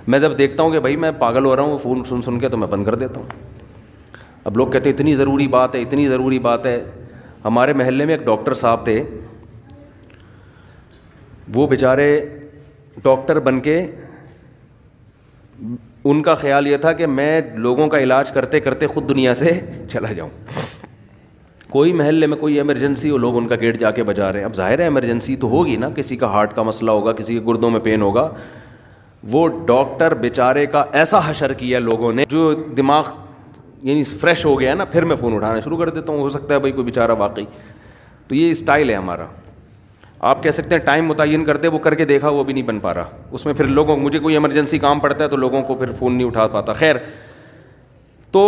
میں جب دیکھتا ہوں کہ بھائی میں پاگل ہو رہا ہوں فون سن سن کے تو میں بند کر دیتا ہوں. اب لوگ کہتے ہیں اتنی ضروری بات ہے, اتنی ضروری بات ہے. ہمارے محلے میں ایک ڈاکٹر صاحب تھے, وہ بیچارے ڈاکٹر بن کے ان کا خیال یہ تھا کہ میں لوگوں کا علاج کرتے کرتے خود دنیا سے چلا جاؤں. کوئی محلے میں کوئی ایمرجنسی ہو, لوگ ان کا گیٹ جا کے بجا رہے ہیں. اب ظاہر ہے ایمرجنسی تو ہوگی نا, کسی کا ہارٹ کا مسئلہ ہوگا, کسی کے گردوں میں پین ہوگا. وہ ڈاکٹر بیچارے کا ایسا حشر کیا لوگوں نے, جو دماغ یعنی فریش ہو گیا نا, پھر میں فون اٹھانا شروع کر دیتا ہوں. ہو سکتا ہے بھائی کوئی بیچارہ واقعی. تو یہ اسٹائل ہے ہمارا. آپ کہہ سکتے ہیں ٹائم متعین کر دے, وہ کر کے دیکھا وہ بھی نہیں بن پا رہا. اس میں پھر لوگوں, مجھے کوئی ایمرجنسی کام پڑتا ہے تو لوگوں کو پھر فون نہیں اٹھا پاتا. خیر, تو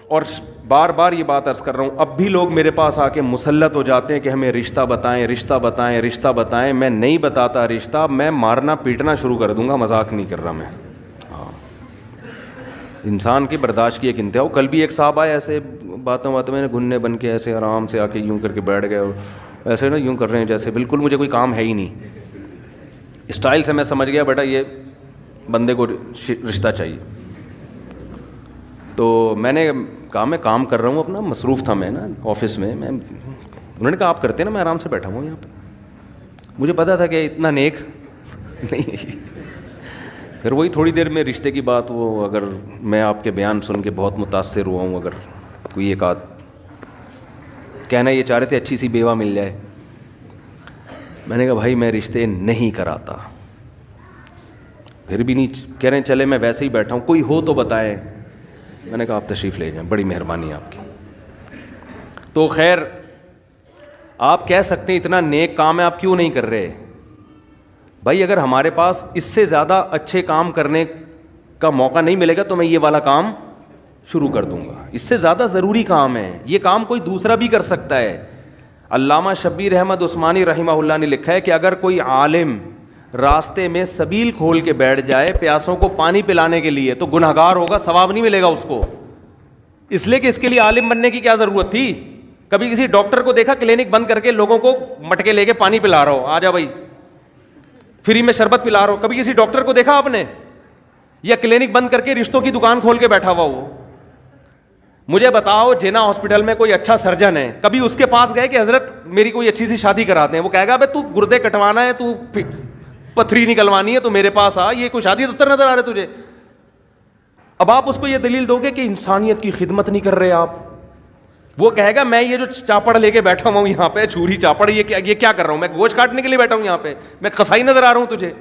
اور بار بار یہ بات عرض کر رہا ہوں, اب بھی لوگ میرے پاس آ کے مسلط ہو جاتے ہیں کہ ہمیں رشتہ بتائیں, رشتہ بتائیں, رشتہ بتائیں. میں نہیں بتاتا رشتہ, میں مارنا پیٹنا شروع کر دوں گا. مذاق نہیں کر رہا میں. انسان کی برداشت کی ایک انتہا. کل بھی ایک صاحب آئے ایسے باتوں میں گھننے بن کے ایسے آرام سے آ کے یوں کر کے بیٹھ گئے, اور ایسے نا یوں کر رہے ہیں جیسے بالکل مجھے کوئی کام ہے ہی نہیں. اسٹائل سے میں سمجھ گیا بیٹا یہ بندے کو رشتہ چاہیے. تو میں نے کہا میں کام کر رہا ہوں اپنا, مصروف تھا میں نا آفس میں. انہوں نے کہا آپ کرتے ہیں نا, میں آرام سے بیٹھا ہوں یہاں پہ. مجھے پتا تھا کہ اتنا نیک نہیں ہے. پھر وہی تھوڑی دیر میں رشتے کی بات, وہ اگر میں آپ کے بیان سن کے بہت متاثر ہوا ہوں, اگر کوئی ایک آدھ کہنا یہ چاہ رہے تھے اچھی سی بیوہ مل جائے, میں نے کہا بھائی میں رشتے نہیں کراتا. پھر بھی نہیں کہہ رہے ہیں چلے میں ویسے ہی بیٹھا ہوں, کوئی ہو تو بتائیں. میں نے کہا آپ تشریف لے جائیں, بڑی مہربانی ہے آپ کی. تو خیر, آپ کہہ سکتے ہیں اتنا نیک کام ہے آپ کیوں نہیں کر رہے. بھائی اگر ہمارے پاس اس سے زیادہ اچھے کام کرنے کا موقع نہیں ملے گا تو میں یہ والا کام شروع کر دوں گا. اس سے زیادہ ضروری کام ہے, یہ کام کوئی دوسرا بھی کر سکتا ہے. علامہ شبیر احمد عثمانی رحمہ اللہ نے لکھا ہے کہ اگر کوئی عالم راستے میں سبیل کھول کے بیٹھ جائے پیاسوں کو پانی پلانے کے لیے تو گنہگار ہوگا, ثواب نہیں ملے گا اس کو. اس لیے کہ اس کے لیے عالم بننے کی کیا ضرورت تھی. کبھی کسی ڈاکٹر کو دیکھا کلینک بند کر کے لوگوں کو مٹکے لے کے پانی پلا رہا ہو, آ جا بھائی فری میں شربت پلا رہا ہو. کبھی کسی ڈاکٹر کو دیکھا آپ نے, یا کلینک بند کر کے رشتوں کی دکان کھول کے بیٹھا ہوا ہو. مجھے بتاؤ جینا ہاسپٹل میں کوئی اچھا سرجن ہے, کبھی اس کے پاس گئے کہ حضرت میری کوئی اچھی سی شادی کراتے ہیں؟ وہ کہے گا بھائی تو گردے کٹوانا ہے, تو پتھری نکلوانی ہے, تو میرے پاس آ, یہ کوئی شادی دفتر نظر آ رہے تجھے؟ اب آپ اس کو یہ دلیل دو گے کہ انسانیت کی خدمت نہیں کر رہے آپ. وہ کہے گا میں یہ جو چاپڑ لے کے بیٹھا ہوں یہاں پہ, چھری چاپڑ, یہ کیا کر رہا ہوں میں؟ گوشت کاٹنے کے لیے بیٹھا ہوں یہاں پہ, میں قصائی نظر آ رہا ہوں تجھے؟